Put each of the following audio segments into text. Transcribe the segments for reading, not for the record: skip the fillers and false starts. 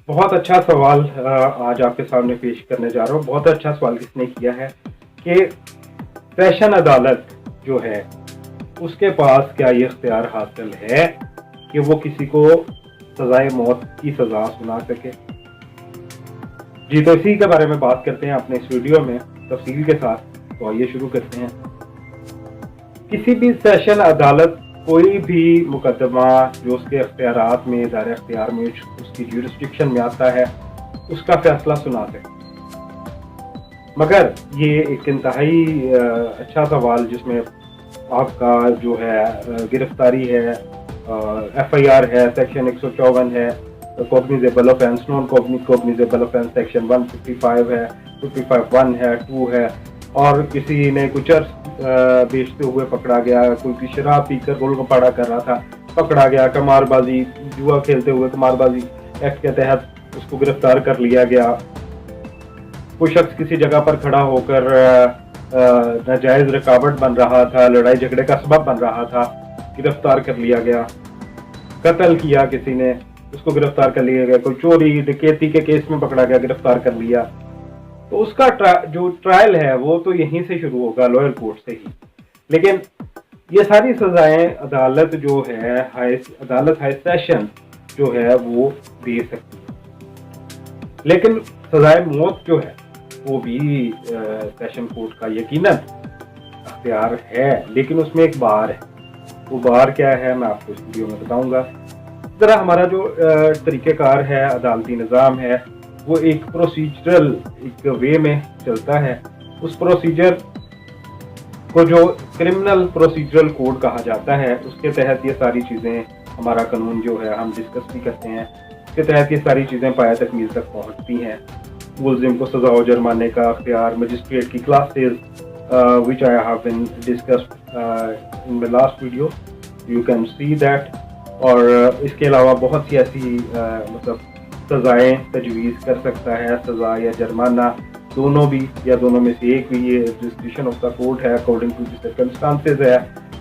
بہت اچھا سوال آج آپ کے سامنے پیش کرنے جا رہا ہوں. بہت اچھا سوال کس نے کیا ہے کہ سیشن عدالت جو ہے اس کے پاس کیا یہ اختیار حاصل ہے کہ وہ کسی کو سزائے موت کی سزا سنا سکے. جی تو اسی کے بارے میں بات کرتے ہیں اپنے اس ویڈیو میں تفصیل کے ساتھ. تو آئیے شروع کرتے ہیں. کسی بھی سیشن عدالت کوئی بھی مقدمہ جو اس کے اختیارات میں دائرہ اختیار میں اس کی جیورسڈکشن میں آتا ہے اس کا فیصلہ سنا سکتے. مگر یہ ایک انتہائی اچھا سوال جس میں آپ کا جو ہے گرفتاری ہے, ایف آئی آر ہے, سیکشن 154 ہے, کوگنیزیبل آفینس, نان کوگنیزیبل آفینس سیکشن 155 ہے, 55(1) ہے, 2 ہے, اور کسی نے کچھ بیچتے ہوئے پکڑا گیا, کوئی شراب پی کر گول گپاڑا کر رہا تھا پکڑا گیا, قمار بازی جوا کھیلتے ہوئے قمار بازی ایکٹ کے تحت اس کو گرفتار کر لیا گیا, کوئی شخص کسی جگہ پر کھڑا ہو کر ناجائز رکاوٹ بن رہا تھا, لڑائی جھگڑے کا سبب بن رہا تھا, گرفتار کر لیا گیا, قتل کیا کسی نے اس کو گرفتار کر لیا گیا, کوئی چوری ڈکیتی کے کیس میں پکڑا گیا گرفتار کر لیا. تو اس کا جو ٹرائل ہے وہ تو یہیں سے شروع ہوگا, لوئر کورٹ سے ہی. لیکن یہ ساری سزائیں عدالت جو ہے عدالت ہائی سیشن جو ہے وہ دے سکتی ہے. لیکن سزائے موت جو ہے وہ بھی سیشن کورٹ کا یقیناً اختیار ہے, لیکن اس میں ایک بار ہے. وہ بار کیا ہے میں آپ کو اس ویڈیو میں بتاؤں گا. اس طرح ہمارا جو طریقہ کار ہے, عدالتی نظام ہے, وہ ایک پروسیجرل ایک وے میں چلتا ہے. اس پروسیجر کو جو کرمنل پروسیجرل کوڈ کہا جاتا ہے اس کے تحت یہ ساری چیزیں, ہمارا قانون جو ہے ہم ڈسکس بھی کرتے ہیں, اس کے تحت یہ ساری چیزیں پایہ تکمیل تک پہنچتی ہیں. ملزم کو سزا و جرمانے کا اختیار, مجسٹریٹ کی classes which I have been discussed in my last video, you can see that. اور اس کے علاوہ بہت سی ایسی مطلب سزائیں تجویز کر سکتا ہے, سزا یا جرمانہ دونوں بھی یا دونوں میں سے ایک بھی. یہ ڈسکریشن آف دا کورٹ ہے اکارڈنگ ٹو دی سرکمسٹانسز ہے,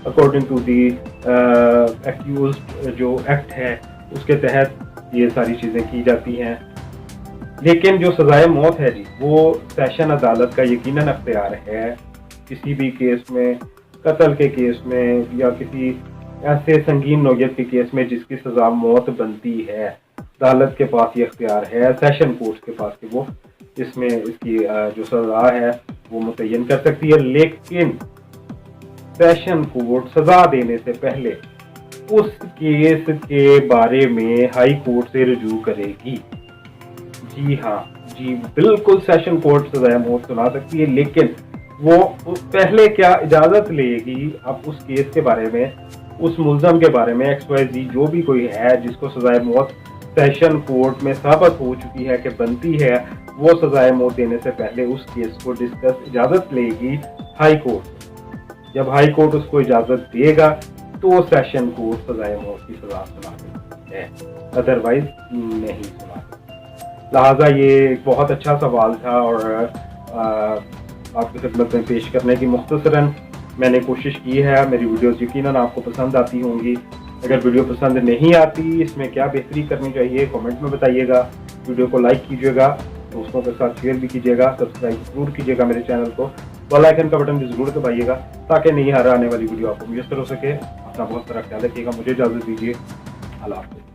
اکارڈنگ ٹو دی ایکیوزڈ جو ایکٹ ہے اس کے تحت یہ ساری چیزیں کی جاتی ہیں. لیکن جو سزائے موت ہے جی وہ سیشن عدالت کا یقیناً اختیار ہے. کسی بھی کیس میں, قتل کے کیس میں یا کسی ایسے سنگین نوعیت کے کیس میں جس کی سزا موت بنتی ہے, عدالت کے پاس یہ اختیار ہے, سیشن کورٹ کے پاس کہ وہ اس میں اس کی جو سزا ہے وہ متعین کر سکتی ہے. لیکن سیشن کورٹ سزا دینے سے پہلے اس کیس کے بارے میں ہائی کورٹ سے رجوع کرے گی. جی ہاں, جی بالکل سیشن کورٹ سزائے موت سنا سکتی ہے, لیکن وہ پہلے کیا اجازت لے گی اب اس کیس کے بارے میں, اس ملزم کے بارے میں, ایکس وائی زی جو بھی کوئی ہے جس کو سزائے موت سیشن کورٹ میں ثابت ہو چکی ہے کہ بنتی ہے, وہ سزائے موت دینے سے پہلے اس کیس کو ڈسکس اجازت لے گی ہائی کورٹ. جب ہائی کورٹ اس کو اجازت دے گا تو سیشن کورٹ سزائے موت کی سزا سنا سکتی ہے, ادروائز نہیں سنا سکتی. لہٰذا یہ ایک بہت اچھا سوال تھا اور آپ کی خدمت میں پیش کرنے کی مختصراً میں نے کوشش کی ہے. میری ویڈیوز یقیناً آپ کو پسند آتی ہوں گی. اگر ویڈیو پسند نہیں آتی, اس میں کیا بہتری کرنی چاہیے کامنٹ میں بتائیے گا. ویڈیو کو لائک کیجیے گا, دوستوں کے ساتھ شیئر بھی کیجیے گا, سبسکرائب ضرور کیجیے گا میرے چینل کو, بیل آئیکن کا بٹن بھی ضرور دبائیے گا تاکہ نہیں آنے والی ویڈیو آپ کو میسر ہو سکے. اپنا بہت سارا خیال رکھیے گا. مجھے اجازت دیجیے. اللہ حافظ.